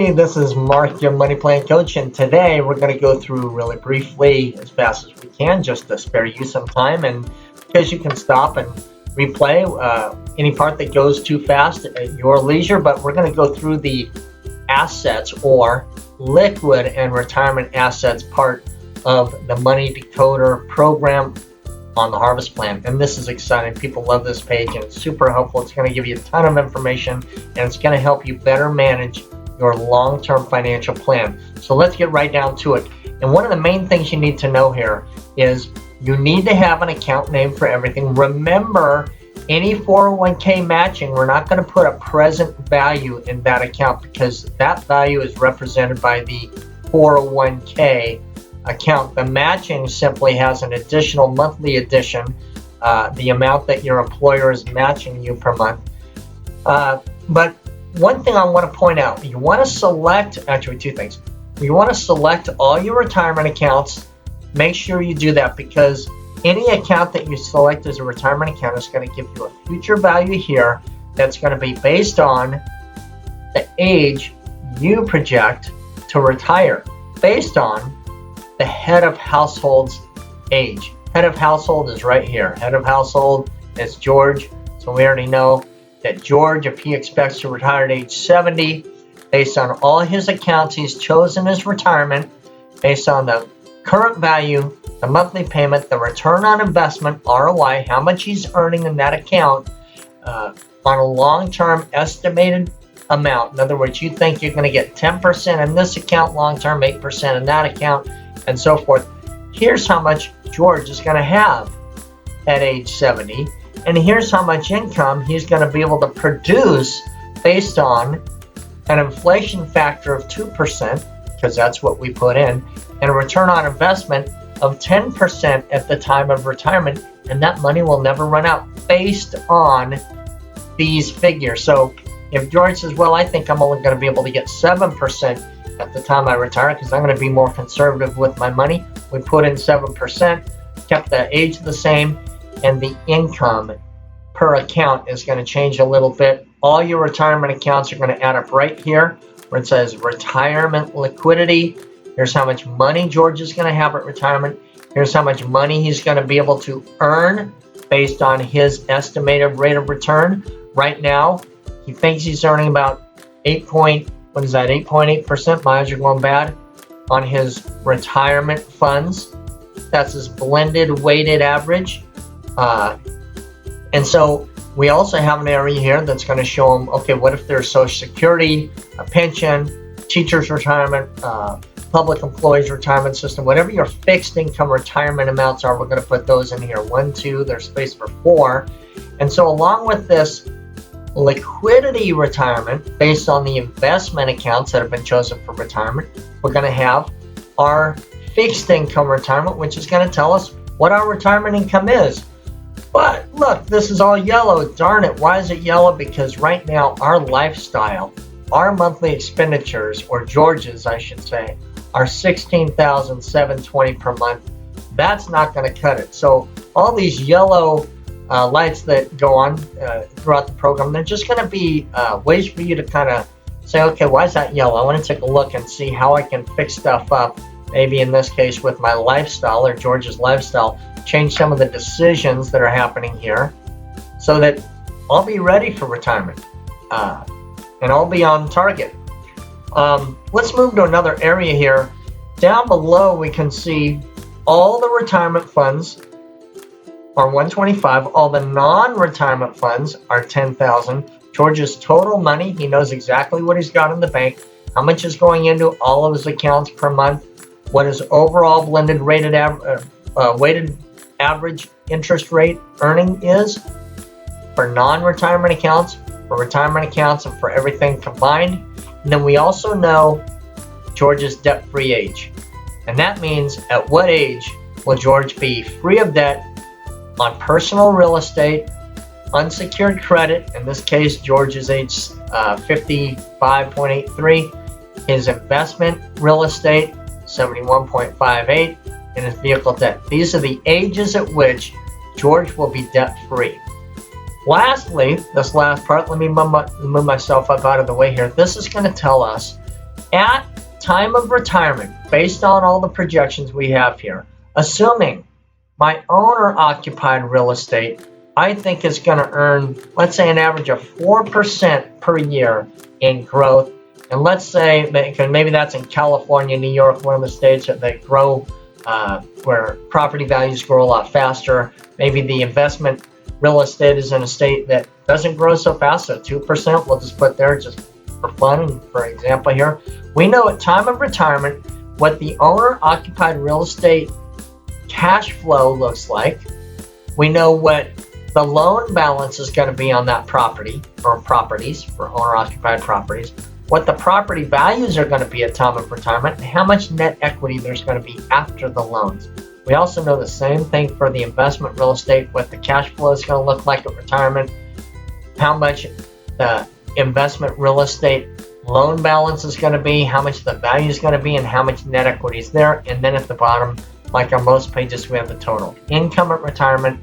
Hey, this is Mark, your money plan coach, and today we're going to go through really briefly, as fast as we can, just to spare you some time, and because you can stop and replay any part that goes too fast at your leisure. But we're going to go through the assets or liquid and retirement assets part of the Money Decoder program on the Harvest Plan. And this is exciting. People love this page and it's super helpful. It's going to give you a ton of information and it's going to help you better manage your long-term financial plan. So let's get right down to it. And one of the main things you need to know here is you need to have an account name for everything. Remember, any 401k matching, we're not going to put a present value in that account because that value is represented by the 401k account. The matching simply has an additional monthly addition, the amount that your employer is matching you per month. But one thing I want to point out, you want to select, actually two things. You want to select all your retirement accounts. Make sure you do that because any account that you select as a retirement account is going to give you a future value here that's going to be based on the age you project to retire, based on the head of household's age. Head of household is right here. Head of household is George. So we already know that George, if he expects to retire at age 70, based on all his accounts he's chosen as retirement, based on the current value, the monthly payment, the return on investment, ROI, how much he's earning in that account on a long-term estimated amount. In other words, you think you're going to get 10% in this account long-term, 8% in that account, and so forth. Here's how much George is going to have at age 70, and here's how much income he's going to be able to produce based on an inflation factor of 2%, because that's what we put in, and a return on investment of 10% at the time of retirement, and that money will never run out based on these figures. So if George says, well, I think I'm only going to be able to get 7% at the time I retire because I'm going to be more conservative with my money, we put in 7%, kept the age the same, and the income per account is going to change a little bit. All your retirement accounts are going to add up right here where it says retirement liquidity. Here's how much money George is going to have at retirement. Here's how much money he's going to be able to earn based on his estimated rate of return. Right now, he thinks he's earning about 8.8%. Miles are going bad on his retirement funds. That's his blended weighted average. And so we also have an area here that's going to show him, okay, what if there's Social Security, a pension, teacher's retirement, public employees retirement system, whatever your fixed income retirement amounts are, we're going to put those in here. 1, 2, there's space for 4. And so along with this liquidity retirement based on the investment accounts that have been chosen for retirement, we're going to have our fixed income retirement, which is going to tell us what our retirement income is. But look, this is all yellow. Darn it, why is it yellow? Because right now our lifestyle, our monthly expenditures, or George's I should say, are $16,720 per month. That's not going to cut it. So all these yellow lights that go on throughout the program, they're just going to be ways for you to kind of say, okay, why is that yellow? I want to take a look and see how I can fix stuff up. Maybe in this case with my lifestyle or George's lifestyle, change some of the decisions that are happening here so that I'll be ready for retirement and I'll be on target. Let's move to another area here. Down below we can see all the retirement funds are 125, all the non-retirement funds are 10,000. George's total money, he knows exactly what he's got in the bank, how much is going into all of his accounts per month, what his overall blended weighted average interest rate earning is for non-retirement accounts, for retirement accounts, and for everything combined. And then we also know George's debt-free age. And that means at what age will George be free of debt on personal real estate, unsecured credit. In this case, George is age 55.83. His investment real estate, 71.58. And his vehicle debt. These are the ages at which George will be debt-free. Lastly, this last part, let me move myself up out of the way here. This is going to tell us At time of retirement, based on all the projections we have here, assuming my owner-occupied real estate, I think is going to earn, let's say, an average of 4% per year in growth. And let's say, because maybe that's in California, New York, one of the states that they grow, where property values grow a lot faster. Maybe the investment real estate is in a state that doesn't grow so fast, so 2% we'll just put there just for fun and for example here. We know at time of retirement what the owner-occupied real estate cash flow looks like. We know what the loan balance is going to be on that property or properties for owner-occupied properties, what the property values are going to be at time of retirement, and how much net equity there's going to be after the loans. We also know the same thing for the investment real estate, what the cash flow is going to look like at retirement, how much the investment real estate loan balance is going to be, how much the value is going to be, and how much net equity is there. And then at the bottom, like on most pages, we have the total. Income at retirement,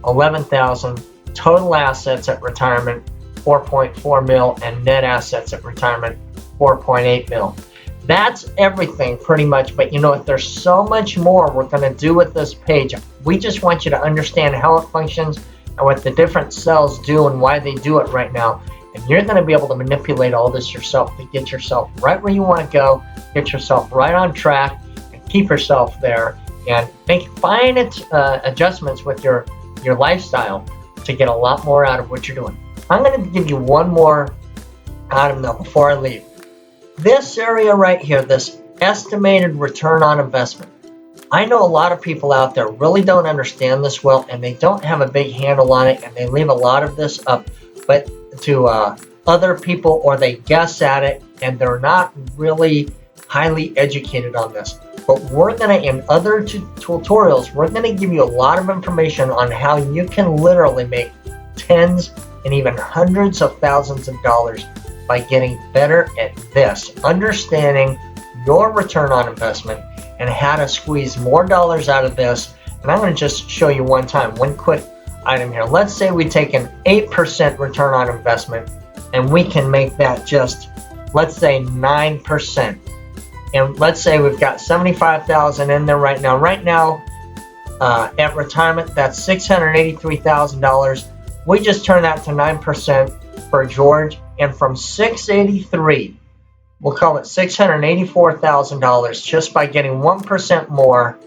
$11,000. Total assets at retirement, $4.4 million, and net assets at retirement, $4.8 million. That's everything pretty much, but you know what, there's so much more we're going to do with this page. We just want you to understand how it functions and what the different cells do and why they do it right now. And you're going to be able to manipulate all this yourself to get yourself right where you want to go, get yourself right on track, and keep yourself there, and make fine adjustments with your lifestyle to get a lot more out of what you're doing. I'm going to give you one more item though before I leave. This area right here, this estimated return on investment. I know a lot of people out there really don't understand this well, and they don't have a big handle on it, and they leave a lot of this up but to other people, or they guess at it, and they're not really highly educated on this. But we're going to, in other tutorials, we're going to give you a lot of information on how you can literally make tens and even hundreds of thousands of dollars by getting better at this, understanding your return on investment and how to squeeze more dollars out of this. And I'm going to just show you one quick item here. Let's say we take an 8% return on investment and we can make that just, let's say, 9%. And let's say we've got $75,000 in there right now. Right now, at retirement, that's $683,000. We just turn that to 9% for George, and from $683,000, we'll call it $684,000 just by getting 1% more.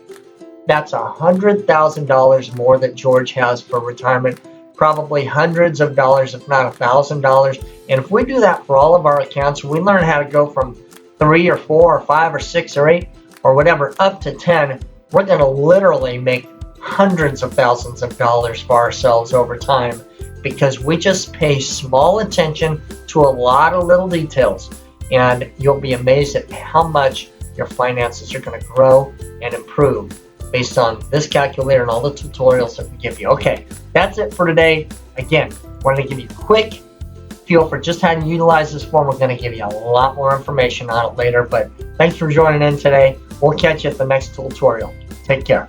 That's $100,000 more that George has for retirement, probably hundreds of dollars, if not $1,000. And if we do that for all of our accounts, we learn how to go from 3 or 4 or 5 or 6 or 8 or whatever up to 10, we're going to literally make hundreds of thousands of dollars for ourselves over time, because we just pay small attention to a lot of little details, and you'll be amazed at how much your finances are going to grow and improve based on this calculator and all the tutorials that we give you. Okay, that's it for today. Again, wanted to give you a quick feel for just how to utilize this form. We're going to give you a lot more information on it later, but thanks for joining in today. We'll catch you at the next tutorial. Take care.